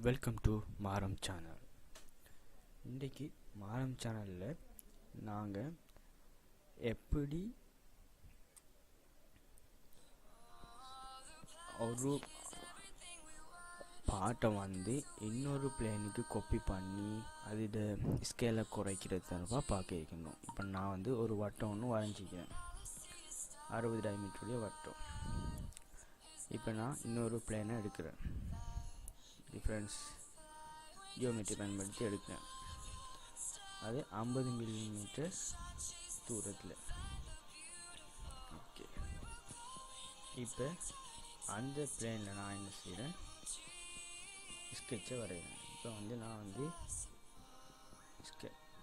Welcome to Maram channel. இன்றைக்கி மாரம் சேனலில் நாங்கள் எப்படி ஒரு பாட்டை இன்னொரு பிளேனுக்கு காப்பி பண்ணி அதோட ஸ்கேலை குறைக்கிறது தரப்பா பார்க்க வைக்கணும். இப்போ நான் ஒரு வட்டம் ஒன்று வரைஞ்சிக்கிறேன், 60 டைமீட்டருடைய வட்டம். இப்போ நான் இன்னொரு பிளேனை எடுக்கிறேன், டிஃப்ரென்ஸ் ஜியோமெட்ரி பயன்படுத்தி எடுக்கிறேன். அது 50 மில்லிமீட்டர் தூரத்தில். ஓகே, இப்போ அந்த பிளேனில் நான் என்ன செய்கிறேன், ஸ்கெட்சை வரைகிறேன். இப்போ நான்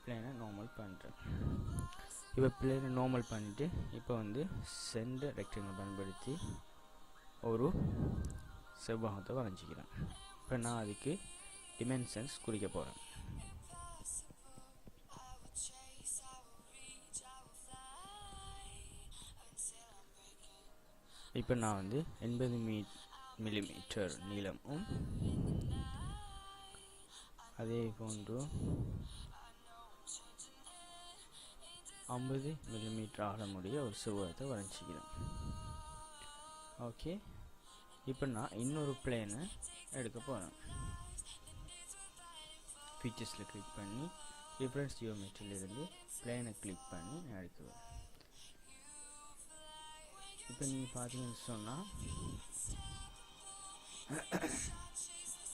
பிளேனை நார்மல் பண்ணுறேன். இப்போ பிளேனை நார்மல் பண்ணிவிட்டு இப்போ சென்டர் ரெக்டாங்கிள் பயன்படுத்தி ஒரு செவ்வகத்தை வரைஞ்சிக்கிறேன். இப்போ நான் அதுக்கு டிமென்ஷன்ஸ் குறிக்க போகிறேன். இப்போ நான் 80 மில்லிமீட்டர் நீளமும் அதே போன்று 50 மில்லிமீட்டர் ஆழமுடைய ஒரு செவ்வகத்தை வரைஞ்சிக்கிறேன். ஓகே, இப்போ நான் இன்னொரு பிளேனை எடுக்க போகிறேன். ஃபீச்சர்ஸில் கிளிக் பண்ணி டிஃப்ரென்ஸ் ஜியோமெட்ரியிலிருந்து பிளேனை கிளிக் பண்ணி எடுக்குவேன். இப்போ நீங்கள் பார்த்தீங்கன்னு சொன்னால்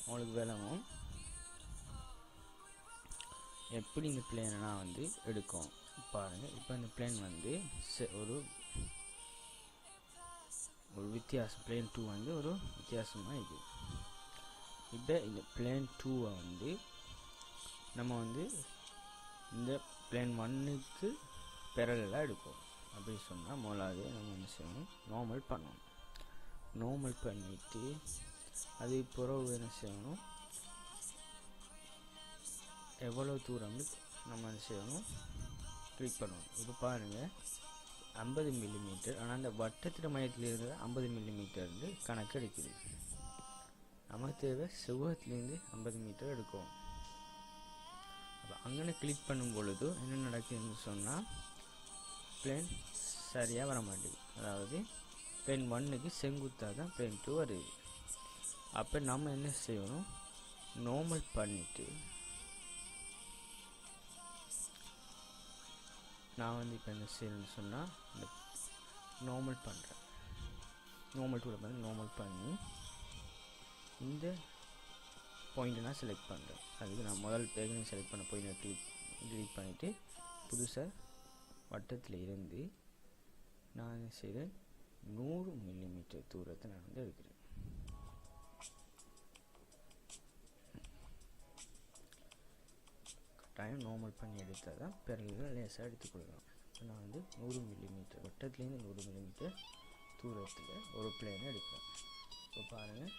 உங்களுக்கு விளங்கும் எப்படி இந்த பிளேனை நான் எடுக்கும். பாருங்கள், இப்போ இந்த பிளேன் ஒரு வித்தியாசம், பிளேன் 2 ஒரு வித்தியாசமாக இருக்குது. இப்போ இந்த பிளேன் 2 நம்ம இந்த பிளேன் 1க்கு பேரலலாக எடுக்கும். அப்படி சொன்னால் முதலாவது நம்ம என்ன செய்யணும், நார்மல் பண்ணணும். நார்மல் பண்ணிவிட்டு அது பிறகு என்ன செய்யணும், எவ்வளோ தூரம் நம்ம என்ன செய்யணும், கிளிக் பண்ணணும். இப்போ பாருங்கள், 50 மில்லிமீட்டர், ஆனால் அந்த வட்டத்தின் மையத்திலிருந்து 50 மில்லிமீட்டர் கணக்கு எடுக்குது. நமக்கு தேவை செவ்வகத்திலேருந்து 50 மீட்டர் எடுக்கும். அப்போ அங்கே கிளிக் பண்ணும் பொழுது என்ன நடக்குதுன்னு சொன்னால் பிளேன் சரியாக வர மாட்டேங்குது. அதாவது பிளேன் 1க்கு செங்குத்தாக தான் பிளேன் 2 வருது. அப்போ நம்ம என்ன செய்யணும், நார்மல் பண்ணிவிட்டு நான் இப்போ என்ன செய்யணும்னு சொன்னால் இந்த நார்மல் பண்ணுறேன். நார்மல் டூவில் நார்மல் பண்ணி இந்த பாயிண்ட்டை நான் செலக்ட் பண்ணுறேன். அதுக்கு நான் முதல் ஏற்கனவே செலக்ட் பண்ண பாயிண்ட்டை கிளிக் பண்ணிவிட்டு புதுசாக வட்டத்தில் இருந்து நான் என்ன செய்கிறேன், 100 மில்லிமீட்டர் தூரத்தை நான் எடுக்கிறேன். கட்டாயம் நார்மல் பண்ணி எடுத்தால் தான் பிறகு லேசாக எடுத்துக்கொள்ளலாம். இப்போ நான் 100 மில்லிமீட்டர் வட்டத்துலேருந்து 100 மில்லிமீட்டர் தூரத்தில் ஒரு பிளேனை எடுக்கிறேன். இப்போ பாருங்கள்,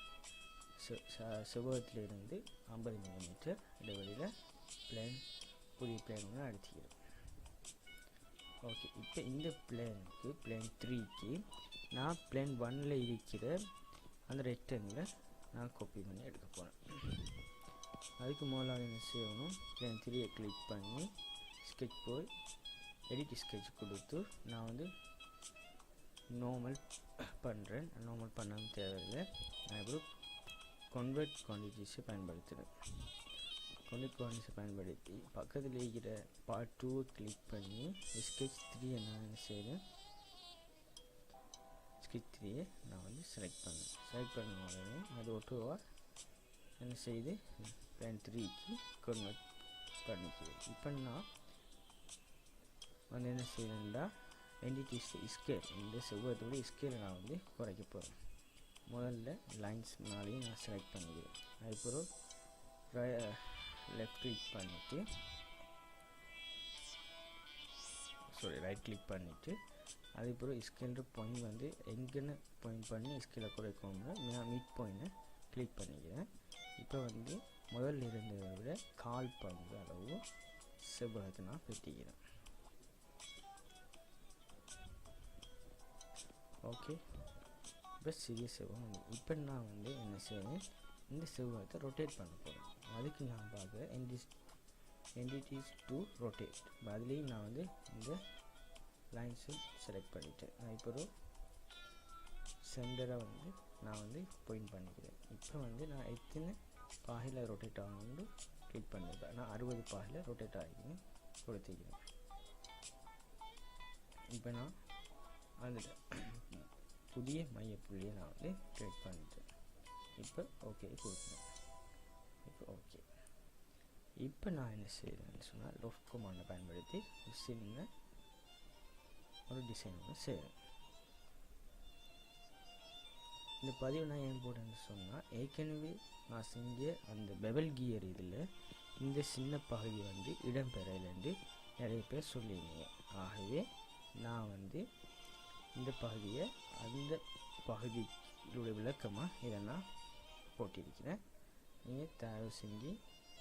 செவ்வகத்திலிருந்து 50 மில்லிமீட்டர் இடைவெளியில் புதிய பிளேன் ஒன்று அடிச்சுக்கிறேன். ஓகே, இப்போ இந்த பிளேனுக்கு பிளேன் 3க்கு நான் பிளேன் 1ல் இருக்கிற அந்த ரெக்டாங்கிளை நான் காப்பி பண்ணி எடுக்க போகிறேன். அதுக்கு முதலாக என்ன செய்யணும், பிளேன் 3யை கிளிக் பண்ணி ஸ்கெட்ச் போய் எடிட் ஸ்கெட்ச் கொடுத்து நான் நார்மல் பண்ணுறேன். நார்மல் பண்ணவும் தேவையில்லை. நான் இப்போ கன்வெர்ட் குவான்டிட்டிஸை பயன்படுத்துகிறேன். கன்வெர்ட் குவான்டிட்டிஸை பயன்படுத்தி பக்கத்தில் இருக்கிற பார்ட் 2 கிளிக் பண்ணி ஸ்கெட்ச் 3 நான் என்ன செய்கிறேன், ஸ்கெட்ச் 3யை நான் செலக்ட் பண்ணேன். செலக்ட் பண்ண உடனே அது ஒட்டுவாக என்ன செய்து பிளேன் 3க்கு கன்வெர்ட் பண்ணிக்கிறேன். இப்போ நான் என்ன செய்யணும்னா என்டிட்டி ஸ்கேல், இந்த செவ்வகத்தோட ஸ்கேலை நான் குறைக்க போகிறேன். முதல்ல லைன்ஸ் மேலேயும் நான் செலக்ட் பண்ணிக்கிறேன். அதுக்கப்புறம் லெஃப்ட் கிளிக் பண்ணிவிட்டு ரைட் கிளிக் பண்ணிவிட்டு அதுக்கப்புறம் ஸ்கேல்ற பாயிண்ட் எங்கேன்னு பாயிண்ட் பண்ணி ஸ்கேலை குறைக்கணும்னா நான் மிட் பாயிண்ட்டை கிளிக் பண்ணிக்கிறேன். இப்போ முதல்ல இருந்ததை விட 1/4 பங்கு அளவு செவ்வகத்தை நான் வெட்டிக்கிறேன். ஓகே, இப்போ சிறிய செவ்வகம். இப்போ நான் என்ன செய்வேன், இந்த செவ்வகத்தை ரொட்டேட் பண்ண போகிறேன். அதுக்கு நான் பார்க்க entities to rotate. அதுலேயும் நான் வந்து இந்த லைன்ஸை செலக்ட் பண்ணிட்டேன். நான் இப்போ ஒரு சென்டரை வந்து நான் வந்து பாயிண்ட் பண்ணிக்கிறேன். இப்போ வந்து நான் எத்தனை பாகையில் ரொட்டேட் ஆகணும்னு கிளிக் பண்ணியிருக்கேன். நான் 60 பாகையில் ரொட்டேட் ஆகின்னு கொடுத்துக்கிறேன். இப்போ நான் அதில் புதிய மையப்புள்ளியை நான் வந்து கிளிக் பண்ணிட்டேன். இப்போ ஓகே கொடுக்குறேன். இப்போ ஓகே. இப்போ நான் என்ன செய்கிறேன்னு சொன்னால் லெஃப்ட் கமாண்டை பயன்படுத்தி ஒரு சின்ன ஒரு டிசைன் ஒன்று செய்கிறேன். இந்த பதிவு நான் ஏன் போட்டேன்னு சொன்னால், ஏற்கனவே நான் செஞ்ச அந்த பெவல் கியர் இதில் இந்த சின்ன பகுதி வந்து இடம்பெறலைன்னு நிறைய பேர் சொல்லியிருந்தீங்க. ஆகவே நான் வந்து இந்த பகுதியை அந்த பகுதியிலுடைய விளக்கமாக இதை நான் போட்டிருக்கிறேன். நீங்கள் தயவு செஞ்சு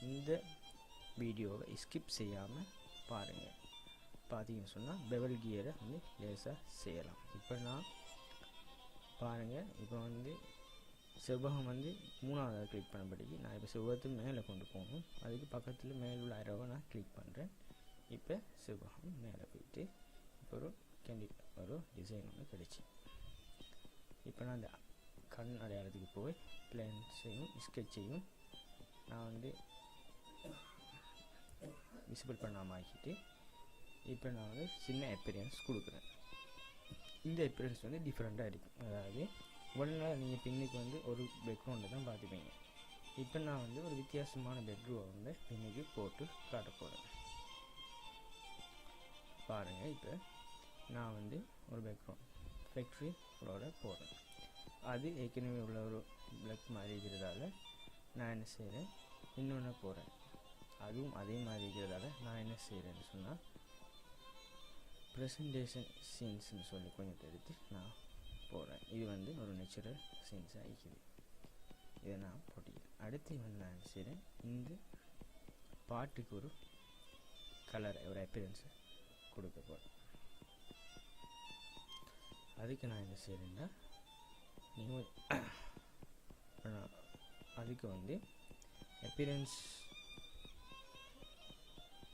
இந்த வீடியோவை ஸ்கிப் செய்யாமல் பாருங்கள். பார்த்தீங்கன்னு சொன்னால் பெவல் கியரை வந்து லேசாக செய்யலாம். இப்போ நான் பாருங்கள், இப்போ வந்து செவ்வகம் வந்து 3வது கிளிக் பண்ணபடிக்கு நான் இப்போ செவ்வகத்தை மேலே கொண்டு போகணும். அதுக்கு பக்கத்தில் மேலே உள்ள அரவை நான் கிளிக் பண்ணுறேன். இப்போ செவ்வகம் மேலே போயிட்டு இப்போ ஒரு டிசைன் ஒன்று கிடைச்சி. இப்போ நான் அந்த கண் அடையாளத்துக்கு போய் பிளான்ஸையும் ஸ்கெட்சையும் நான் வந்து விசிபிள் பண்ணாமல் ஆக்கிட்டு இப்போ நான் வந்து சின்ன அப்பியரன்ஸ் கொடுக்குறேன். இந்த அப்பியரன்ஸ் வந்து டிஃப்ரெண்ட்டாக இருக்கும். அதாவது ஒன்றா நீங்கள் பின்னுக்கு வந்து ஒரு பேக்ரவுண்டில் தான் பார்த்துப்பீங்க. இப்போ நான் வந்து ஒரு வித்தியாசமான பெட்ரூம் வந்து பின்னுக்கு போட்டு காட்ட போகிறேன். பாருங்கள், இப்போ நான் வந்து ஒரு பேக்ரவுண்ட் ஃபேக்ட்ரி ஃப்ளோரை போடுறேன். அது ஏற்கனவே உள்ள ஒரு பிளக் மாதிரி இருக்கிறதால நான் என்ன செய்கிறேன், இன்னொன்று போகிறேன். அதுவும் அதே மாதிரி இருக்கிறதால நான் என்ன செய்கிறேன்னு சொன்னால் ப்ரெசன்டேஷன் சீன்ஸ்னு சொல்லி கொஞ்சம் எடுத்து நான் போடுறேன். இது வந்து ஒரு நேச்சுரல் சீன்ஸாக இருக்குது. இதை நான் போட்டிக்கிறேன். அடுத்து வந்து நான் என்ன செய்கிறேன், இந்த பாட்டுக்கு ஒரு கலர் ஒரு அப்பியரன்ஸை கொடுக்க போகிறேன். அதுக்கு நான் என்ன செய்கிறேன்னா, நீங்கள் அதுக்கு வந்து அப்பியரன்ஸ்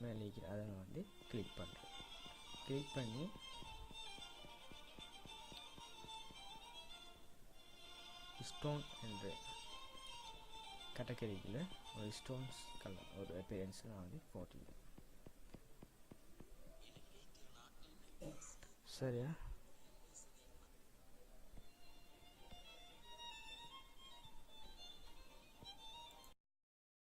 மேலே இருக்கிற அதை நான் வந்து கிளிக் பண்ணுறேன். கிளிக் பண்ணி ஸ்டோன் என்ற கேட்டகரியில் ஒரு ஸ்டோன்ஸ் கலர் ஒரு அப்பியரன்ஸ் நான் வந்து போட்டிக்கிறேன். சரியா?